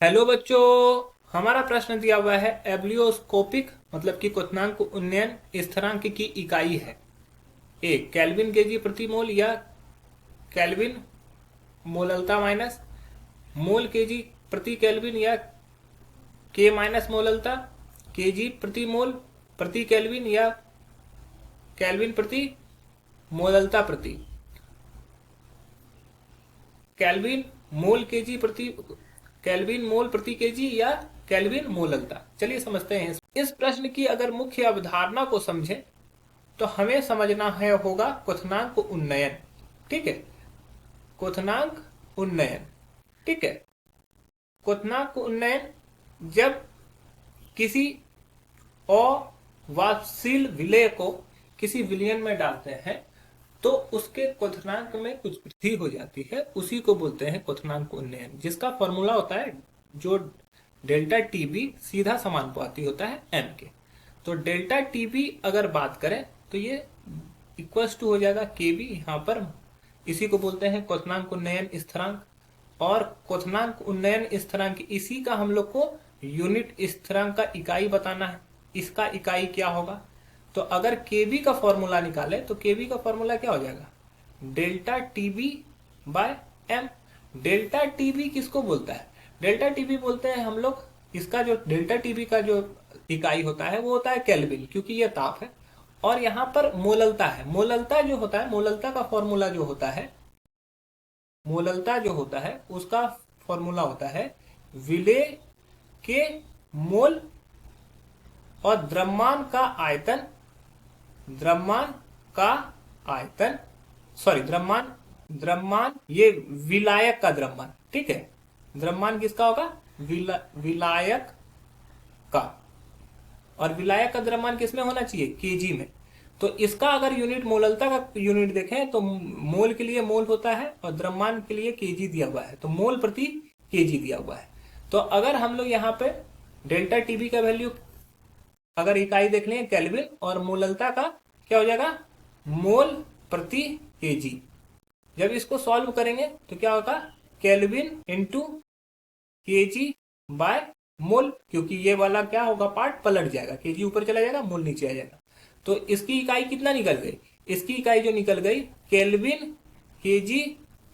Hello बच्चों। हमारा प्रश्न दिया हुआ है एब्लियोस्कोपिक मतलब कि क्वथनांक उन्नयन स्थिरांक की इकाई है। ए केल्विन केजी प्रति मोल या केल्विन मोललता माइनस मोल केजी प्रति केल्विन या के माइनस मोललता केजी प्रति मोल प्रति केल्विन या केल्विन प्रति मोललता प्रति केल्विन मोल केजी प्रति केल्विन मोल प्रति केजी या केल्विन मोललता। चलिए समझते हैं। इस प्रश्न की अगर मुख्य अवधारणा को समझें तो हमें समझना है होगा क्वथनांक उन्नयन। ठीक है, क्वथनांक उन्नयन। ठीक है, क्वथनांक उन्नयन जब किसी अवाष्पशील विलेय को किसी विलयन में डालते हैं तो उसके क्वथनांक में कुछ वृद्धि हो जाती है, उसी को बोलते हैं क्वथनांक उन्नयन, जिसका फॉर्मूला होता है जो डेल्टा टीबी सीधा समानुपाती होता है एम के। तो डेल्टा टीबी अगर बात करें तो ये इक्वल्स टू हो जाएगा के बी, यहाँ पर इसी को बोलते हैं क्वथनांक उन्नयन स्थिरांक। और क्वथनांक उन्नयन स्थिरांक इसी का हम लोग को यूनिट स्थिरांक का इकाई बताना है। इसका इकाई क्या होगा? तो अगर केबी का फॉर्मूला निकाले तो केबी का फॉर्मूला क्या हो जाएगा? Delta TB by M. Delta TB किसको बोलता है? डेल्टा टीबी बोलते हैं हम लोग, इसका जो डेल्टा टीबी का जो इकाई होता है वो होता है केल्विन, क्योंकि ये ताप है। और यहाँ पर मोललता है। मोललता जो होता है, मोललता का फॉर्मूला जो होता है, मोललता जो होता है उसका फॉर्मूला होता है विलेय के मोल और द्रव्यमान का आयतन, द्रव्यमान का आयतन, सॉरी द्रव्यमान, द्रव्यमान ये विलायक का द्रव्यमान। ठीक है, द्रव्यमान किसका होगा? विलायक का। और विलायक का द्रव्यमान किसमें होना चाहिए? केजी में। तो इसका अगर यूनिट मोललता का यूनिट देखें तो मोल के लिए मोल होता है और द्रव्यमान के लिए केजी दिया हुआ है, तो मोल प्रति केजी दिया हुआ है। तो अगर हम लोग यहाँ पे डेल्टा टीबी का वैल्यू अगर इकाई देख लें केल्विन, और मोललता का क्या हो जाएगा? मोल प्रति केजी। जब इसको सॉल्व करेंगे तो क्या होगा? Kelvin into KG by mole, क्योंकि ये वाला क्या होगा? पार्ट पलट जाएगा, केजी ऊपर चला जाएगा, मोल नीचे आ जाएगा। तो इसकी इकाई कितना निकल गई? इसकी इकाई जो निकल गई केल्विन केजी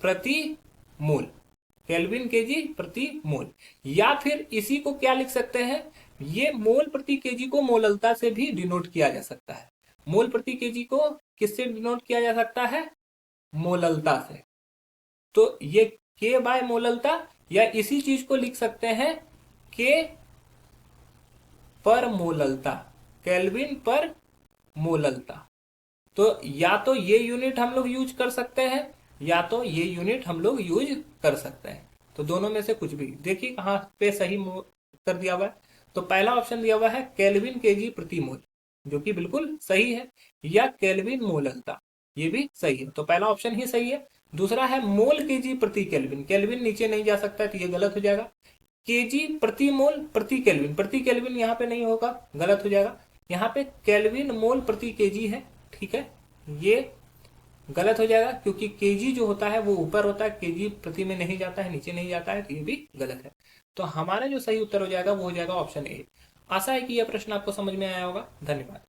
प्रति मोल, केल्विन केजी प्रति मोल। या फिर इसी को क्या लिख सकते हैं? ये मोल प्रति केजी को मोललता से भी डिनोट किया जा सकता है। मोल प्रति केजी को किससे डिनोट किया जा सकता है? मोललता से। तो ये के बाय मोललता, या इसी चीज को लिख सकते हैं के पर मोललता, केल्विन पर मोललता। तो या तो ये यूनिट हम लोग यूज कर सकते हैं या तो ये यूनिट हम लोग यूज कर सकते हैं। तो दोनों में से कुछ भी। देखिए कहाँ पे सही उत्तर दिया हुआ है। तो पहला ऑप्शन दिया हुआ है केल्विन केजी प्रति मोल, जो कि बिल्कुल सही है, या केल्विन मोललता, ये भी सही है। तो पहला ऑप्शन ही सही है। दूसरा है मोल केजी प्रति केल्विन, केल्विन नीचे नहीं जा सकता तो ये गलत हो जाएगा। केजी प्रति मोल प्रति केल्विन, प्रति केल्विन यहाँ पे नहीं होगा, गलत हो जाएगा। यहाँ पे केल्विन मोल प्रति केजी है, ठीक है, ये गलत हो जाएगा, क्योंकि केजी जो होता है वो ऊपर होता है, केजी प्रति में नहीं जाता है, नीचे नहीं जाता है, तो ये भी गलत है। तो हमारा जो सही उत्तर हो जाएगा वो हो जाएगा ऑप्शन ए। आशा है कि यह प्रश्न आपको समझ में आया होगा। धन्यवाद।